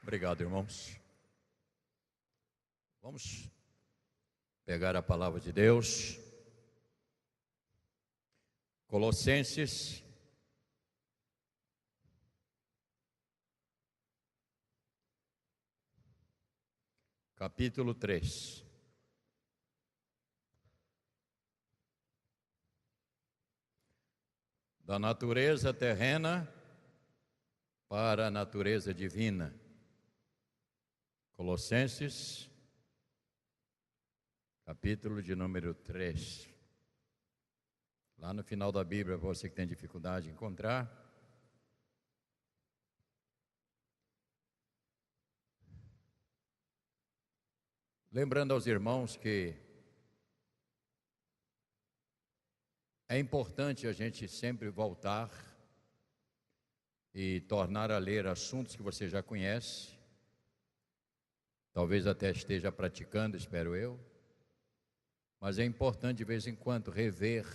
Obrigado, irmãos. Vamos pegar a palavra de Deus. Colossenses, capítulo 3. Da natureza terrena para a natureza divina. Colossenses, capítulo de número 3. Lá no final da Bíblia, para você que tem dificuldade de encontrar. Lembrando aos irmãos que é importante a gente sempre voltar e tornar a ler assuntos que você já conhece. Talvez até esteja praticando, espero eu. Mas é importante de vez em quando rever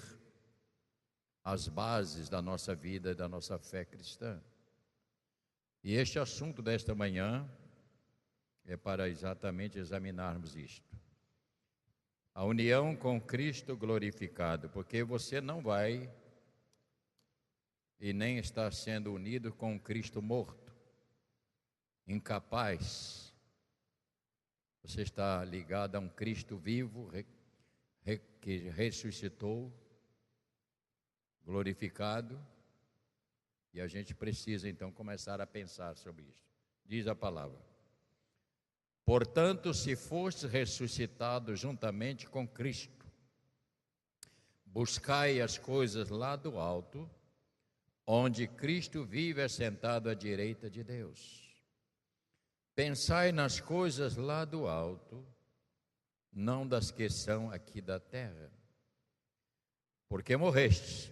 as bases da nossa vida e da nossa fé cristã. E este assunto desta manhã é para exatamente examinarmos isto. A união com Cristo glorificado, porque você não vai e nem está sendo unido com Cristo morto, incapaz. Você está ligado a um Cristo vivo, que ressuscitou, glorificado, e a gente precisa então começar a pensar sobre isso. Diz a palavra: portanto, se foste ressuscitado juntamente com Cristo, buscai as coisas lá do alto, onde Cristo vive assentado à direita de Deus. Pensai nas coisas lá do alto, não das que são aqui da terra. Porque morrestes,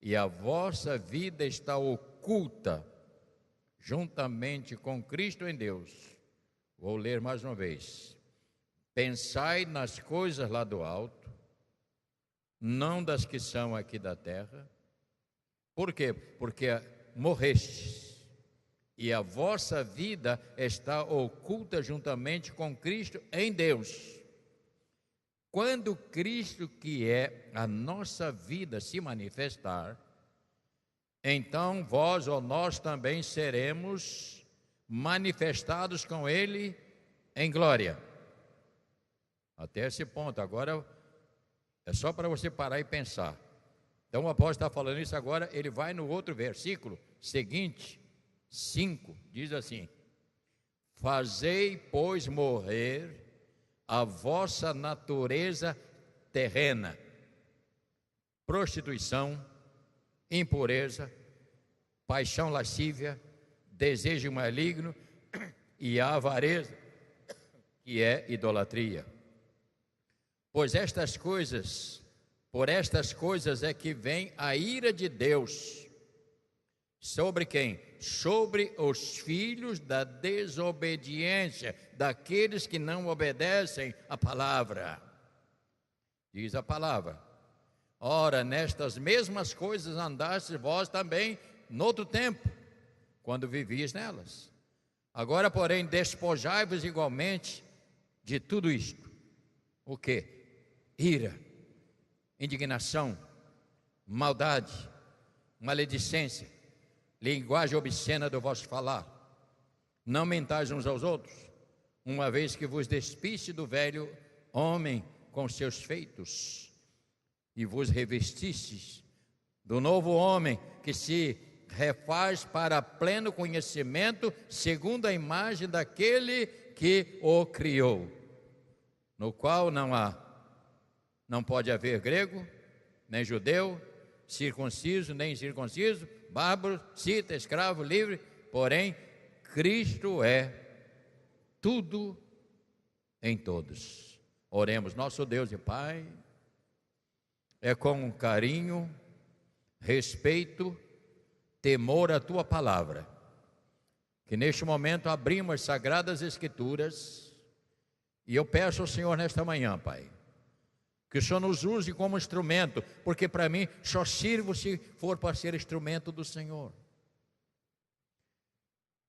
e a vossa vida está oculta, juntamente com Cristo em Deus. Vou ler mais uma vez. Pensai nas coisas lá do alto, não das que são aqui da terra. Por quê? Porque morrestes, e a vossa vida está oculta juntamente com Cristo em Deus. Quando Cristo, que é a nossa vida, se manifestar, então vós ou nós também seremos manifestados com Ele em glória. Até esse ponto, agora é só para você parar e pensar. Então o apóstolo está falando isso agora, ele vai no outro versículo seguinte, 5, diz assim: fazei, pois, morrer a vossa natureza terrena, prostituição, impureza, paixão lascívia, desejo maligno e a avareza, que é idolatria. Pois por estas coisas é que vem a ira de Deus. Sobre quem? Sobre os filhos da desobediência, daqueles que não obedecem à palavra. Diz a palavra: ora, nestas mesmas coisas andastes vós também no outro tempo, quando vivias nelas. Agora, porém, despojai-vos igualmente de tudo isto. O quê? Ira, indignação, maldade, maledicência, linguagem obscena do vosso falar. Não mentais uns aos outros, uma vez que vos despiste do velho homem com seus feitos, e vos revestistes do novo homem, que se refaz para pleno conhecimento, segundo a imagem daquele que o criou, no qual não pode haver grego, nem judeu, circunciso, nem incircunciso, bárbaro, cita, escravo, livre, porém Cristo é tudo em todos. Oremos. Nosso Deus e Pai, é com carinho, respeito, temor à Tua palavra, que neste momento abrimos as Sagradas Escrituras, e eu peço ao Senhor nesta manhã, Pai, que o Senhor nos use como instrumento, porque para mim só sirvo se for para ser instrumento do Senhor.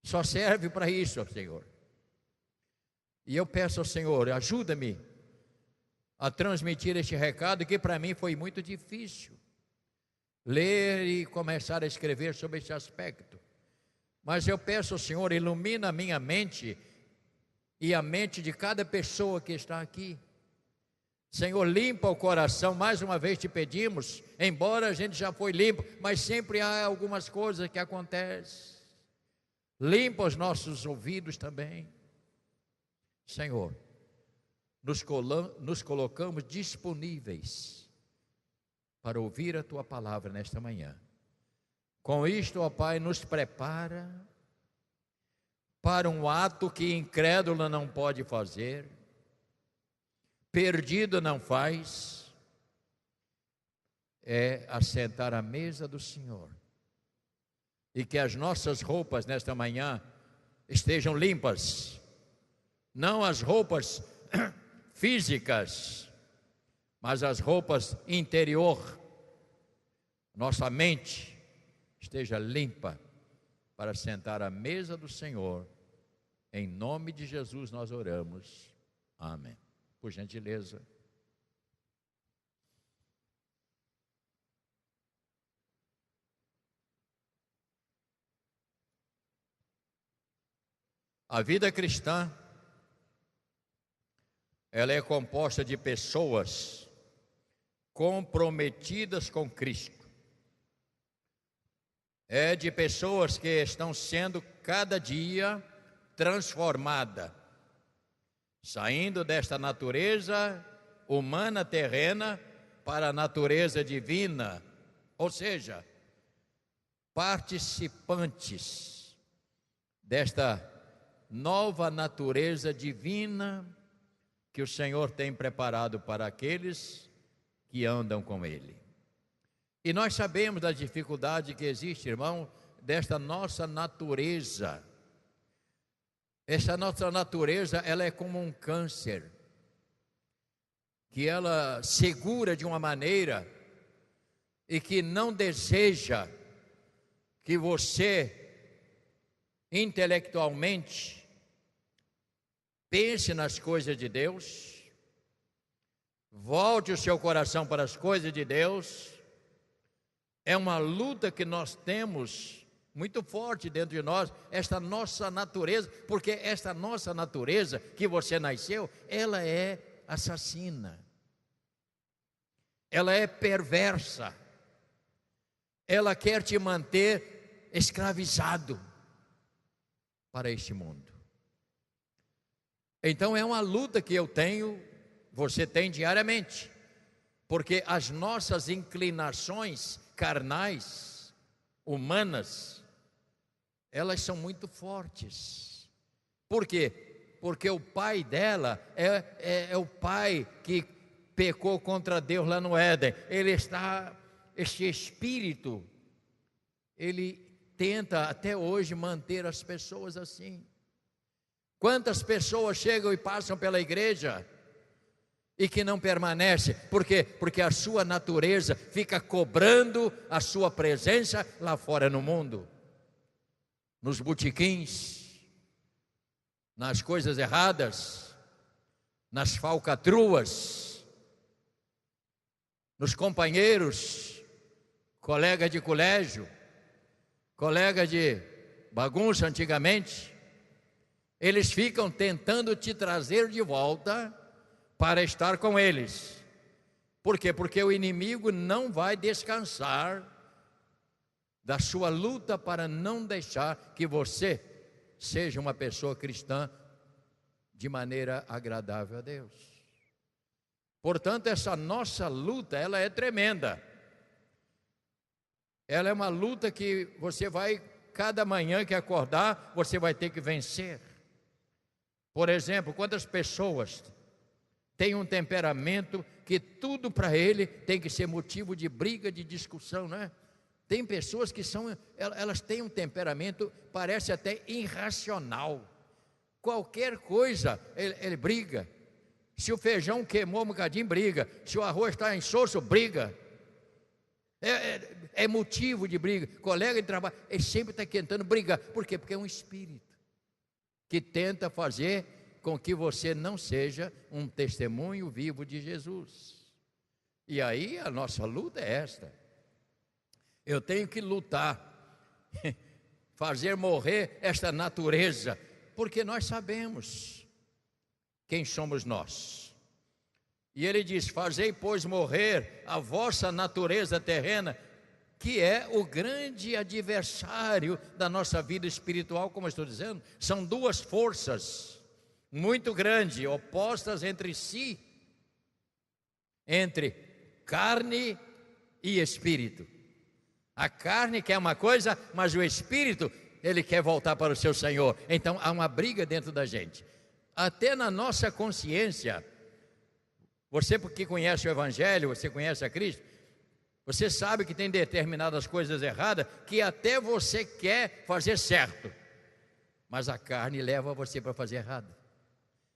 Só serve para isso, Senhor. E eu peço ao Senhor, ajuda-me a transmitir este recado, que para mim foi muito difícil ler e começar a escrever sobre este aspecto. Mas eu peço ao Senhor, ilumina a minha mente e a mente de cada pessoa que está aqui. Senhor, limpa o coração, mais uma vez te pedimos, embora a gente já foi limpo, mas sempre há algumas coisas que acontecem. Limpa os nossos ouvidos também. Senhor, nos colocamos disponíveis para ouvir a Tua palavra nesta manhã. Com isto, ó Pai, nos prepara para um ato que incrédulo não pode fazer, perdido não faz, é assentar à mesa do Senhor. E que as nossas roupas nesta manhã estejam limpas, não as roupas físicas, mas as roupas interior. Nossa mente esteja limpa para sentar à mesa do Senhor. Em nome de Jesus nós oramos. Amém. Por gentileza. A vida cristã, ela é composta de pessoas comprometidas com Cristo. É de pessoas que estão sendo cada dia transformadas, saindo desta natureza humana terrena para a natureza divina, ou seja, participantes desta nova natureza divina que o Senhor tem preparado para aqueles que andam com Ele. E nós sabemos da dificuldade que existe, irmão, desta nossa natureza. Essa nossa natureza, ela é como um câncer, que ela segura de uma maneira e que não deseja que você, intelectualmente, pense nas coisas de Deus, volte o seu coração para as coisas de Deus. É uma luta que nós temos muito forte dentro de nós, esta nossa natureza, porque esta nossa natureza que você nasceu, ela é assassina, ela é perversa, ela quer te manter escravizado para este mundo. Então é uma luta que eu tenho, você tem diariamente, porque as nossas inclinações carnais, humanas, elas são muito fortes. Por quê? Porque o pai dela é o pai que pecou contra Deus lá no Éden. Este espírito, ele tenta até hoje manter as pessoas assim. Quantas pessoas chegam e passam pela igreja e que não permanece? Por quê? Porque a sua natureza fica cobrando a sua presença lá fora no mundo, nos botequins, nas coisas erradas, nas falcatruas, nos companheiros, colega de colégio, colega de bagunça antigamente. Eles ficam tentando te trazer de volta para estar com eles. Por quê? Porque o inimigo não vai descansar da sua luta para não deixar que você seja uma pessoa cristã de maneira agradável a Deus. Portanto, essa nossa luta, ela é tremenda. Ela é uma luta que você vai, cada manhã que acordar, você vai ter que vencer. Por exemplo, quantas pessoas têm um temperamento que tudo para ele tem que ser motivo de briga, de discussão, não é? Tem pessoas que elas têm um temperamento, parece até irracional. Qualquer coisa, ele briga. Se o feijão queimou um bocadinho, briga. Se o arroz está insosso, briga. É motivo de briga. Colega de trabalho, ele sempre está tentando brigar. Por quê? Porque é um espírito que tenta fazer com que você não seja um testemunho vivo de Jesus. E aí a nossa luta é esta. Eu tenho que lutar, fazer morrer esta natureza, porque nós sabemos quem somos nós. E ele diz: fazei, pois, morrer a vossa natureza terrena, que é o grande adversário da nossa vida espiritual, como eu estou dizendo. São duas forças muito grandes, opostas entre si, entre carne e espírito. A carne quer uma coisa, mas o espírito, ele quer voltar para o seu Senhor. Então há uma briga dentro da gente. Até na nossa consciência, você porque conhece o Evangelho, você conhece a Cristo, você sabe que tem determinadas coisas erradas, que até você quer fazer certo, mas a carne leva você para fazer errado,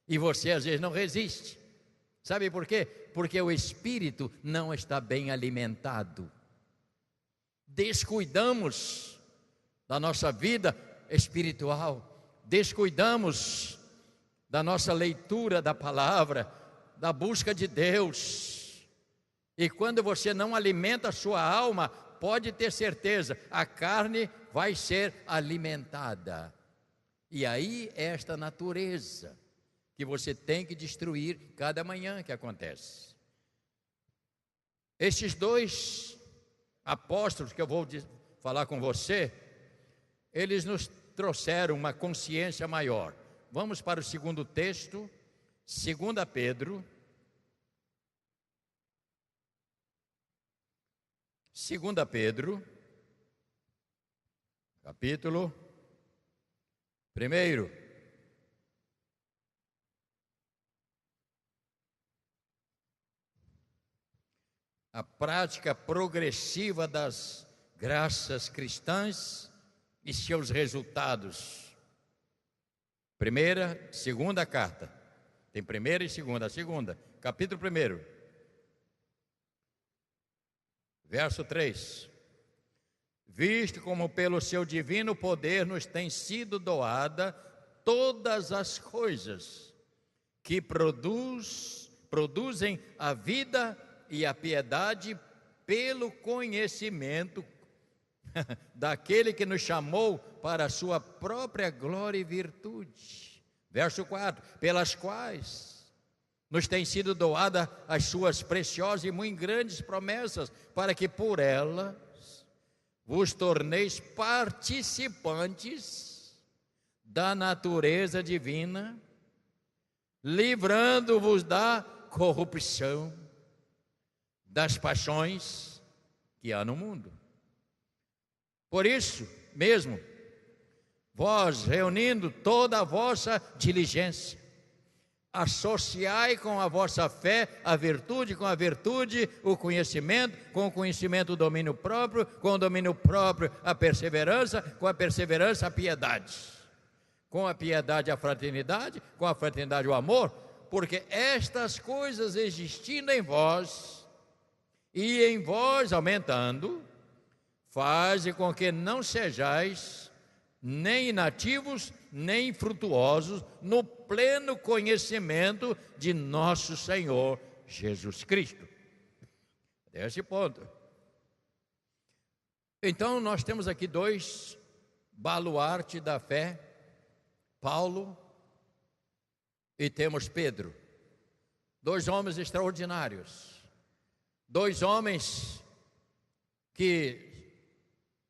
e você às vezes não resiste. Sabe por quê? Porque o espírito não está bem alimentado. Descuidamos da nossa vida espiritual, descuidamos da nossa leitura da palavra, da busca de Deus. E quando você não alimenta a sua alma, pode ter certeza, a carne vai ser alimentada. E aí esta natureza que você tem que destruir cada manhã que acontece. Estes dois apóstolos que eu vou falar com você, eles nos trouxeram uma consciência maior. Vamos para o segundo texto, 2 Pedro. 2 Pedro, capítulo 1. A prática progressiva das graças cristãs e seus resultados. Segunda carta. Tem primeira e segunda. A segunda, capítulo 1, verso 3. Visto como pelo seu divino poder nos tem sido doada todas as coisas que produzem a vida e a piedade pelo conhecimento daquele que nos chamou para a sua própria glória e virtude. Verso 4, pelas quais nos têm sido doadas as suas preciosas e muito grandes promessas, para que por elas vos torneis participantes da natureza divina, livrando-vos da corrupção das paixões que há no mundo. Por isso mesmo, vós, reunindo toda a vossa diligência, associai com a vossa fé a virtude, com a virtude o conhecimento, com o conhecimento o domínio próprio, com o domínio próprio a perseverança, com a perseverança a piedade, com a piedade a fraternidade, com a fraternidade o amor, porque estas coisas existindo em vós e em vós aumentando, fazem com que não sejais nem inativos, nem infrutuosos no pleno conhecimento de nosso Senhor Jesus Cristo. Desse ponto. Então nós temos aqui dois baluartes da fé, Paulo e temos Pedro, dois homens extraordinários, dois homens que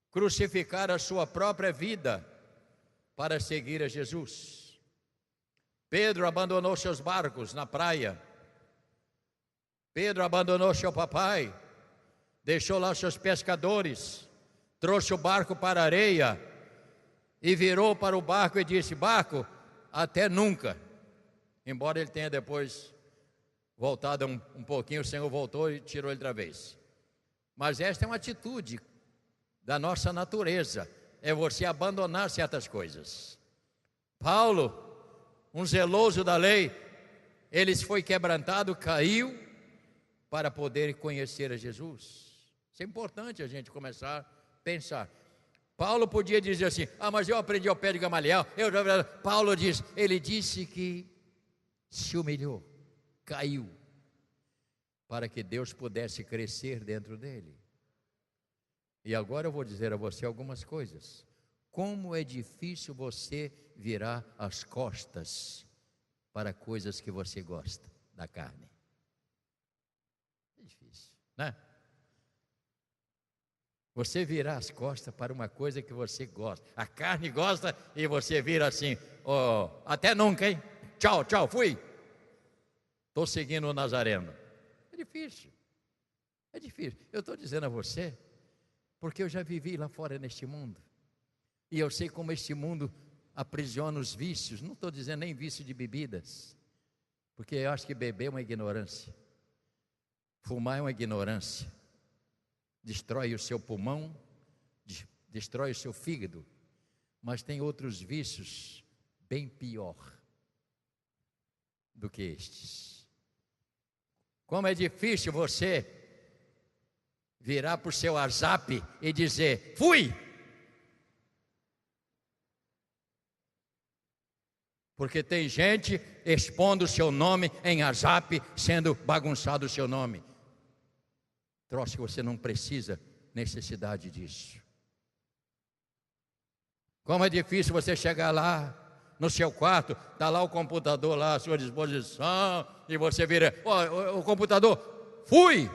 crucificaram a sua própria vida para seguir a Jesus. Pedro abandonou seus barcos na praia, Pedro abandonou seu papai, deixou lá seus pescadores, trouxe o barco para a areia e virou para o barco e disse: barco, até nunca. Embora ele tenha depois voltado um pouquinho, o Senhor voltou e tirou ele outra vez. Mas esta é uma atitude da nossa natureza, é você abandonar certas coisas. Paulo, um zeloso da lei, ele foi quebrantado, caiu para poder conhecer a Jesus. Isso é importante a gente começar a pensar. Paulo podia dizer assim: mas eu aprendi ao pé de Gamaliel. Paulo diz, ele disse que se humilhou, caiu, para que Deus pudesse crescer dentro dele. E agora eu vou dizer a você algumas coisas. Como é difícil você virar as costas para coisas que você gosta da carne. É difícil, né? Você virar as costas para uma coisa que você gosta. A carne gosta e você vira assim: até nunca, hein? Tchau, tchau, fui. Estou seguindo o Nazareno. É difícil. É difícil. Eu estou dizendo a você, porque eu já vivi lá fora neste mundo. E eu sei como este mundo aprisiona os vícios. Não estou dizendo nem vício de bebidas, porque eu acho que beber é uma ignorância. Fumar é uma ignorância. Destrói o seu pulmão, destrói o seu fígado. Mas tem outros vícios bem pior do que estes. Como é difícil você virar para o seu WhatsApp e dizer: fui! Porque tem gente expondo o seu nome em WhatsApp, sendo bagunçado o seu nome. Troço que você não precisa, necessidade disso. Como é difícil você chegar lá no seu quarto, está lá o computador lá à sua disposição, e você vira: o computador, fui!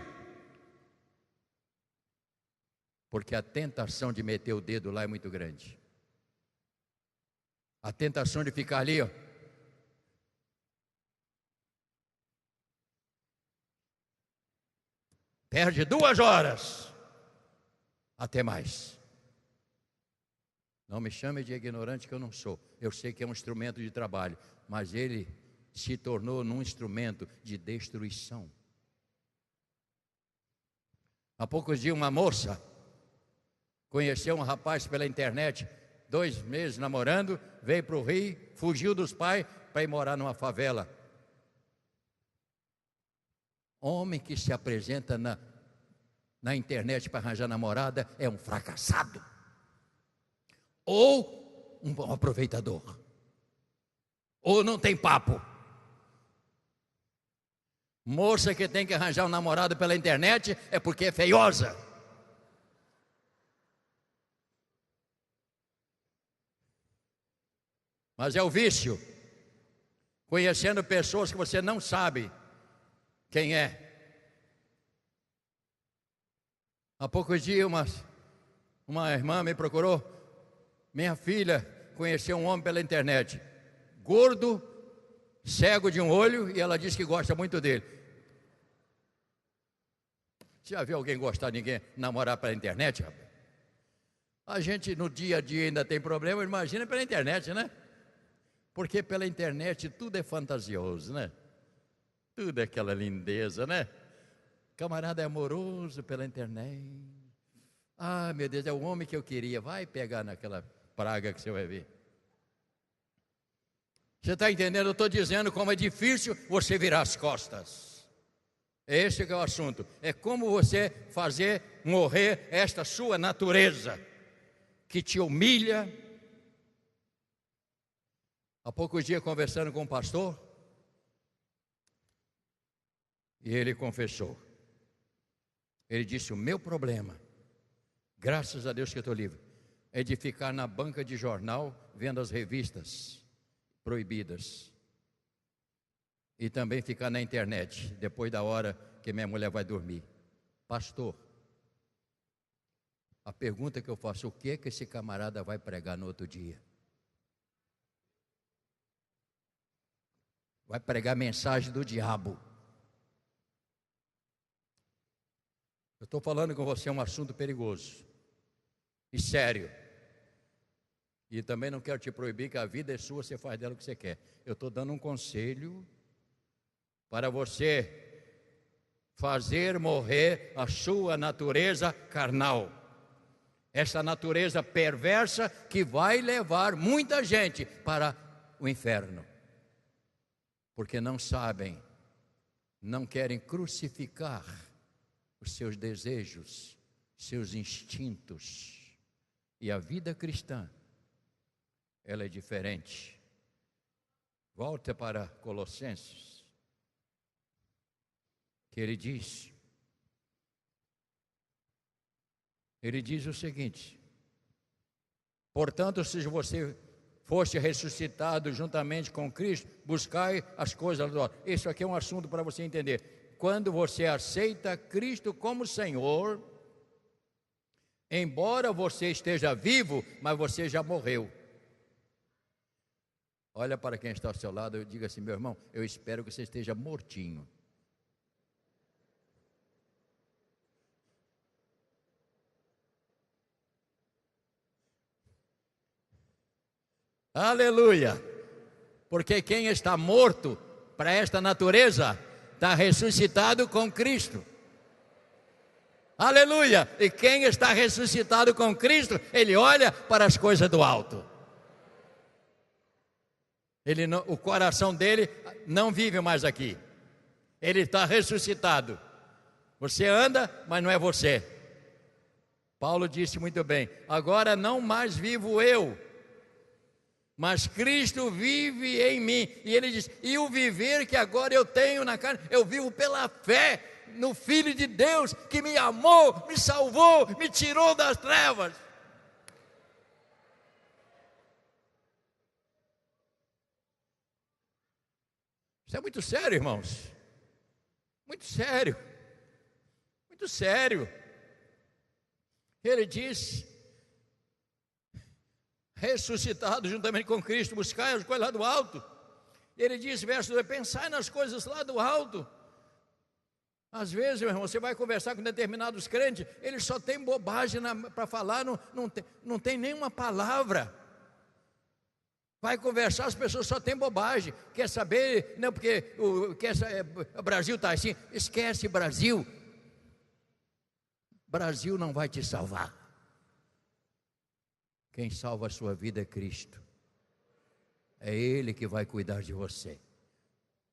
Porque a tentação de meter o dedo lá é muito grande. A tentação de ficar ali, perde 2 horas, até mais. Não me chame de ignorante, que eu não sou. Eu sei que é um instrumento de trabalho, mas ele se tornou num instrumento de destruição. Há poucos dias uma moça conheceu um rapaz pela internet, 2 meses namorando, veio para o Rio, fugiu dos pais para ir morar numa favela. Homem que se apresenta na internet para arranjar namorada é um fracassado, ou um aproveitador, ou não tem papo. Moça que tem que arranjar um namorado pela internet é porque é feiosa. Mas é o vício, conhecendo pessoas que você não sabe quem é. Há poucos dias uma irmã me procurou: minha filha conheceu um homem pela internet, gordo, cego de um olho, e ela disse que gosta muito dele. Você já viu alguém gostar de ninguém, namorar pela internet, rapaz? A gente no dia a dia ainda tem problema, imagina pela internet, né? Porque pela internet tudo é fantasioso, né? Tudo é aquela lindeza, né? Camarada é amoroso pela internet. Ah, meu Deus, é o homem que eu queria. Vai pegar naquela praga que você vai ver. Você está entendendo? Eu estou dizendo como é difícil você virar as costas. Esse que é o assunto. É como você fazer morrer esta sua natureza que te humilha. Há poucos dias conversando com um pastor, e ele confessou. Ele disse: o meu problema, graças a Deus que eu estou livre, é de ficar na banca de jornal vendo as revistas proibidas. E também ficar na internet, depois da hora que minha mulher vai dormir. Pastor, a pergunta que eu faço: o que é que esse camarada vai pregar no outro dia? Vai pregar mensagem do diabo. Eu estou falando com você um assunto perigoso e sério. E também não quero te proibir, que a vida é sua, você faz dela o que você quer. Eu estou dando um conselho para você fazer morrer a sua natureza carnal. Essa natureza perversa que vai levar muita gente para o inferno. Porque não sabem, não querem crucificar os seus desejos seus instintos. E a vida cristã, ela é diferente. Volta para Colossenses, que ele diz o seguinte: portanto, se você foste ressuscitado juntamente com Cristo, buscai as coisas do alto. Isso aqui é um assunto para você entender. Quando você aceita Cristo como Senhor, embora você esteja vivo, mas você já morreu. Olha para quem está ao seu lado e diga assim: meu irmão, eu espero que você esteja mortinho. Aleluia! Porque quem está morto para esta natureza está ressuscitado com Cristo. Aleluia! E quem está ressuscitado com Cristo, ele olha para as coisas do alto. O coração dele não vive mais aqui. Ele está ressuscitado. Você anda, mas não é você. Paulo disse muito bem: agora não mais vivo eu, mas Cristo vive em mim. E ele diz: e o viver que agora eu tenho na carne, eu vivo pela fé no Filho de Deus, que me amou, me salvou, me tirou das trevas. Isso é muito sério, irmãos. Muito sério. Muito sério. Ele diz: ressuscitado juntamente com Cristo, buscai as coisas lá do alto. Ele diz, verso 2: pensai nas coisas lá do alto. Às vezes, meu irmão, você vai conversar com determinados crentes, eles só têm bobagem para falar, não tem nenhuma palavra. Vai conversar, as pessoas só têm bobagem. Quer saber, não, porque o Brasil está assim. Esquece Brasil. Brasil não vai te salvar. Quem salva a sua vida é Cristo. É Ele que vai cuidar de você.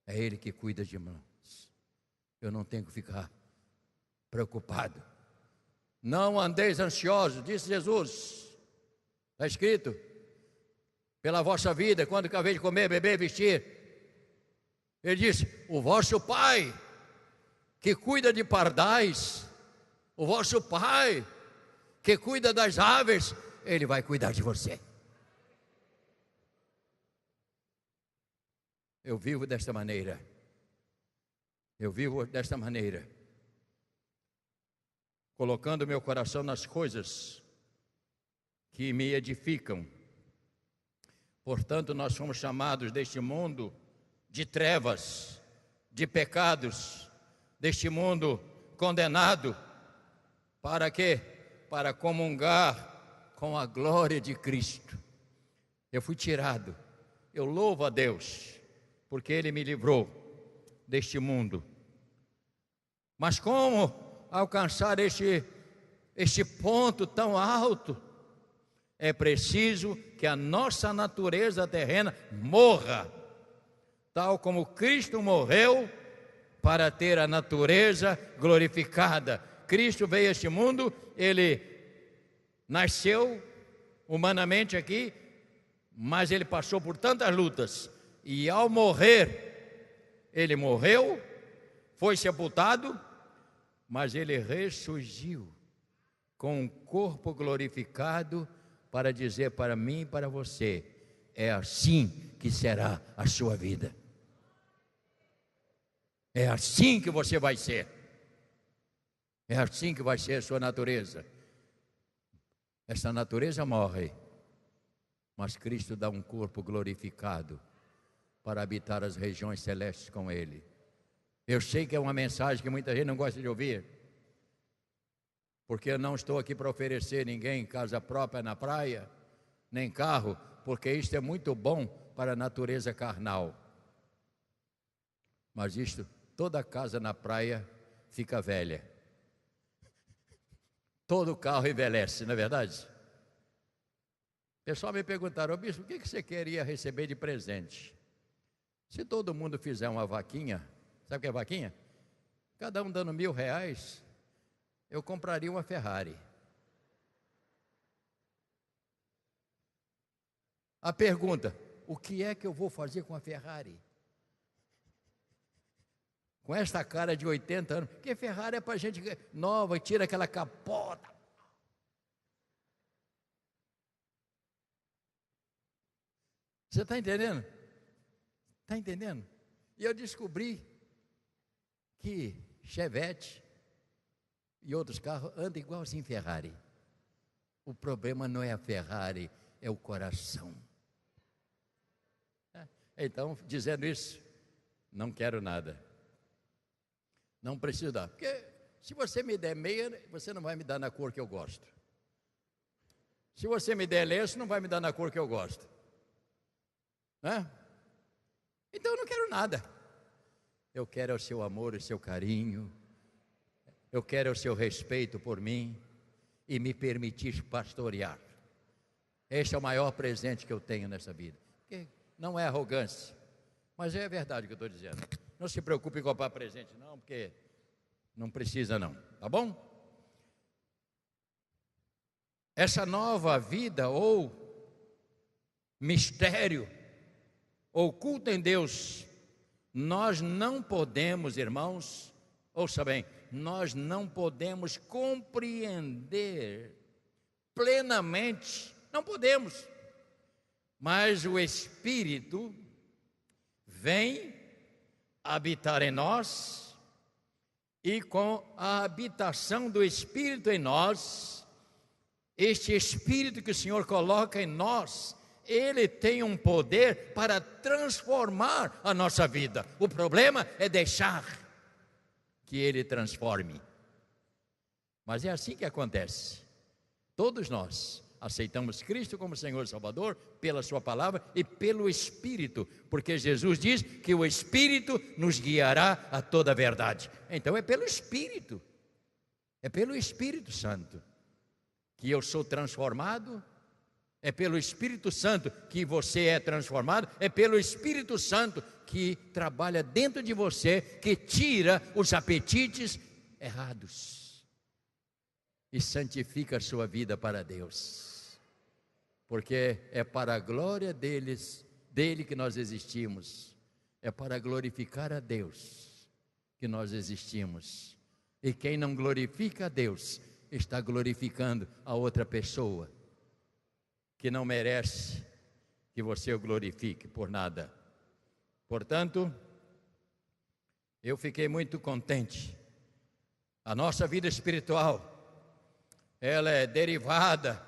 É Ele que cuida de nós. Eu não tenho que ficar preocupado. Não andeis ansiosos, disse Jesus. Está escrito: pela vossa vida, quando acabei de comer, beber, vestir. Ele disse: o vosso Pai, que cuida de pardais, o vosso Pai, que cuida das aves, Ele vai cuidar de você. Eu vivo desta maneira. Eu vivo desta maneira, colocando meu coração nas coisas que me edificam. Portanto, nós fomos chamados deste mundo de trevas, de pecados, deste mundo condenado. Para quê? Para comungar com a glória de Cristo. Eu fui tirado. Eu louvo a Deus, porque Ele me livrou deste mundo. Mas como alcançar este ponto tão alto? É preciso que a nossa natureza terrena morra, tal como Cristo morreu para ter a natureza glorificada. Cristo veio a este mundo, Ele nasceu humanamente aqui, mas Ele passou por tantas lutas, e ao morrer, Ele morreu, foi sepultado, mas Ele ressurgiu com um corpo glorificado, para dizer para mim e para você: é assim que será a sua vida. É assim que você vai ser. É assim que vai ser a sua natureza. Essa natureza morre, mas Cristo dá um corpo glorificado para habitar as regiões celestes com Ele. Eu sei que é uma mensagem que muita gente não gosta de ouvir, porque eu não estou aqui para oferecer ninguém casa própria na praia, nem carro, porque isto é muito bom para a natureza carnal. Mas isto, toda casa na praia fica velha. Todo carro envelhece, não é verdade? O pessoal me perguntaram: bispo, o que você queria receber de presente? Se todo mundo fizer uma vaquinha, sabe o que é vaquinha? Cada um dando R$1.000, eu compraria uma Ferrari. A pergunta: o que é que eu vou fazer com a Ferrari? Com esta cara de 80 anos, porque Ferrari é para gente nova, tira aquela capota. Você está entendendo? Está entendendo? E eu descobri que Chevette e outros carros andam igualzinho Ferrari. O problema não é a Ferrari, é o coração. Então, dizendo isso, não quero nada. Não preciso dar. Porque se você me der meia, você não vai me dar na cor que eu gosto. Se você me der lenço, não vai me dar na cor que eu gosto. Então eu não quero nada. Eu quero o seu amor, o seu carinho. Eu quero o seu respeito por mim e me permitir pastorear. Este é o maior presente que eu tenho nessa vida. Porque não é arrogância, mas é a verdade que eu estou dizendo. Não se preocupe em comprar presente não, porque não precisa não, tá bom? Essa nova vida ou mistério oculto em Deus, nós não podemos, irmãos, ouça bem, nós não podemos compreender plenamente, não podemos, mas o Espírito vem habitar em nós, e com a habitação do Espírito em nós, este Espírito que o Senhor coloca em nós, ele tem um poder para transformar a nossa vida. O problema é deixar que ele transforme. Mas é assim que acontece. Todos nós aceitamos Cristo como Senhor e Salvador pela sua palavra e pelo Espírito, porque Jesus diz que o Espírito nos guiará a toda a verdade. Então é pelo Espírito Santo que eu sou transformado. É pelo Espírito Santo que você é transformado, é pelo Espírito Santo que trabalha dentro de você, que tira os apetites errados e santifica a sua vida para Deus, porque é para a glória dele que nós existimos, é para glorificar a Deus que nós existimos, e quem não glorifica a Deus, está glorificando a outra pessoa, que não merece que você o glorifique por nada. Portanto, eu fiquei muito contente. A nossa vida espiritual, ela é derivada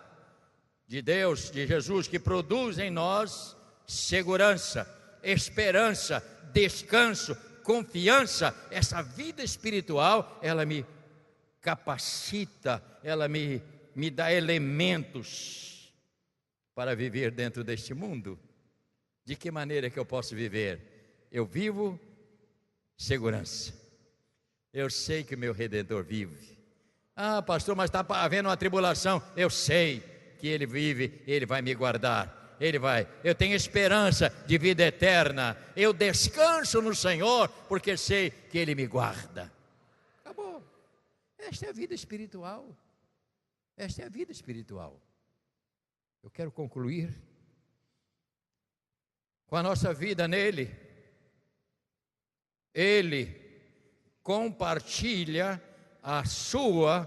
de Deus, de Jesus, que produz em nós segurança, esperança, descanso, confiança. Essa vida espiritual, ela me capacita, ela me dá elementos para viver dentro deste mundo. De que maneira que eu posso viver? Eu vivo segurança. Eu sei que o meu Redentor vive. Ah, pastor, mas está havendo uma tribulação. Eu sei que Ele vive, Ele vai me guardar. Eu tenho esperança de vida eterna. Eu descanso no Senhor, porque sei que Ele me guarda. Acabou. Esta é a vida espiritual. Esta é a vida espiritual. Eu quero concluir com a nossa vida nele. Ele compartilha a sua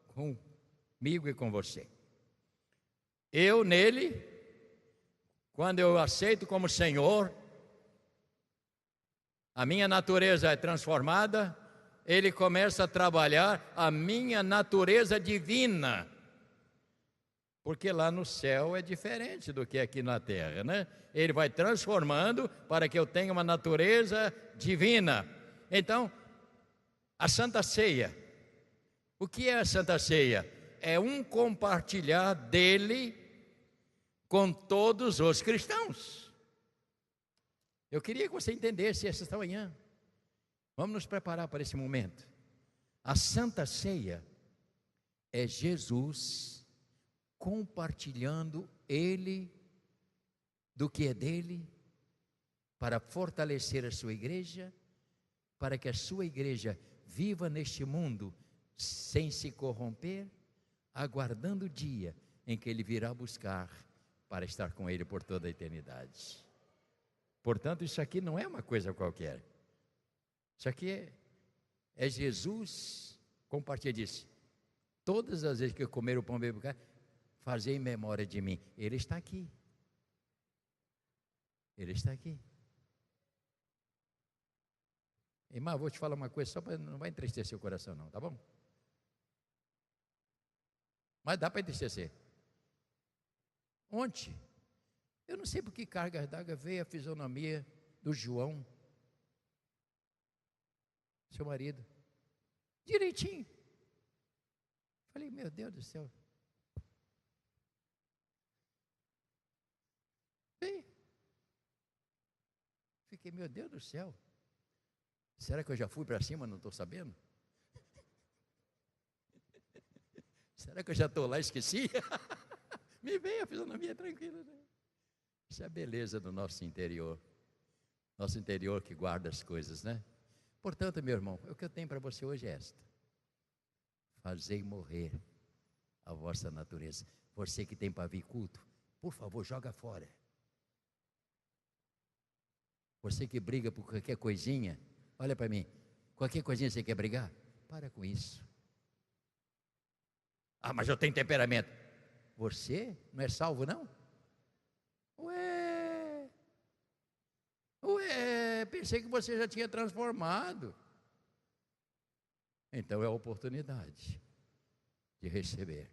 comigo e com você. Eu nele, quando eu aceito como Senhor, a minha natureza é transformada, ele começa a trabalhar a minha natureza divina. Porque lá no céu é diferente do que aqui na terra, né? Ele vai transformando para que eu tenha uma natureza divina. Então, a Santa Ceia. O que é a Santa Ceia? É um compartilhar dele com todos os cristãos. Eu queria que você entendesse esta manhã. Vamos nos preparar para esse momento. A Santa Ceia é Jesus compartilhando Ele do que é dele, para fortalecer a sua igreja, para que a sua igreja viva neste mundo sem se corromper, aguardando o dia em que Ele virá buscar para estar com Ele por toda a eternidade. Portanto, isso aqui não é uma coisa qualquer. Isso aqui é Jesus, compartilha disso. Todas as vezes que eu comer o pão e beber o cálice, fazer em memória de mim. Ele está aqui. Ele está aqui. Irmã, vou te falar uma coisa, só para não vai entristecer o coração não, tá bom? Mas dá para entristecer. Ontem, eu não sei por que cargas d'água veio a fisionomia do João, seu marido, direitinho. Falei, meu Deus do céu. Bem, fiquei, meu Deus do céu. Será que eu já fui para cima, não estou sabendo? Será que eu já estou lá e esqueci? Me veio a fisionomia tranquila, né? Isso é a beleza do nosso interior. Nosso interior que guarda as coisas, né? Portanto, meu irmão, o que eu tenho para você hoje é esta: fazei morrer a vossa natureza. Você que tem para vir culto, por favor, joga fora. Você que briga por qualquer coisinha, olha para mim, qualquer coisinha você quer brigar? Para com isso. Ah, mas eu tenho temperamento. Você não é salvo, não? Ué, pensei que você já tinha transformado. Então é a oportunidade de receber.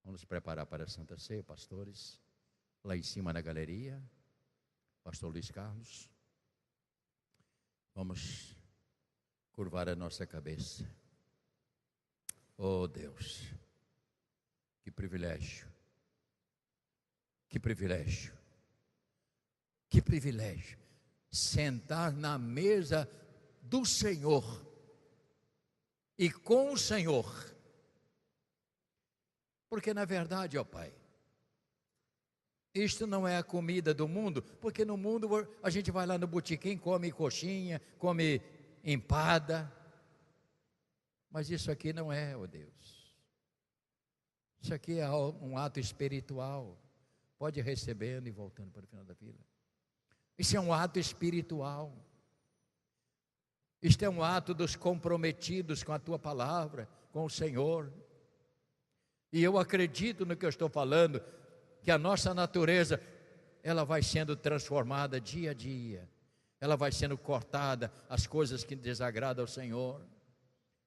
Vamos nos preparar para a Santa Ceia, pastores, lá em cima na galeria, pastor Luiz Carlos. Vamos curvar a nossa cabeça. Oh Deus, que privilégio, que privilégio, que privilégio, sentar na mesa do Senhor e com o Senhor, porque na verdade, ó Pai, isto não é a comida do mundo, porque no mundo a gente vai lá no botequim, come coxinha, come empada, mas isso aqui não é, ó Deus, isso aqui é um ato espiritual, pode ir recebendo e voltando para o final da fila. Isso é um ato espiritual, isto é um ato dos comprometidos com a Tua palavra, com o Senhor, e eu acredito no que eu estou falando, que a nossa natureza, ela vai sendo transformada dia a dia, ela vai sendo cortada, as coisas que desagradam ao Senhor,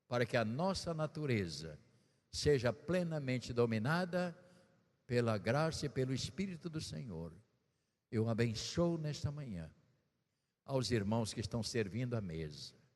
para que a nossa natureza seja plenamente dominada pela graça e pelo Espírito do Senhor. Eu abençoo nesta manhã aos irmãos que estão servindo à mesa.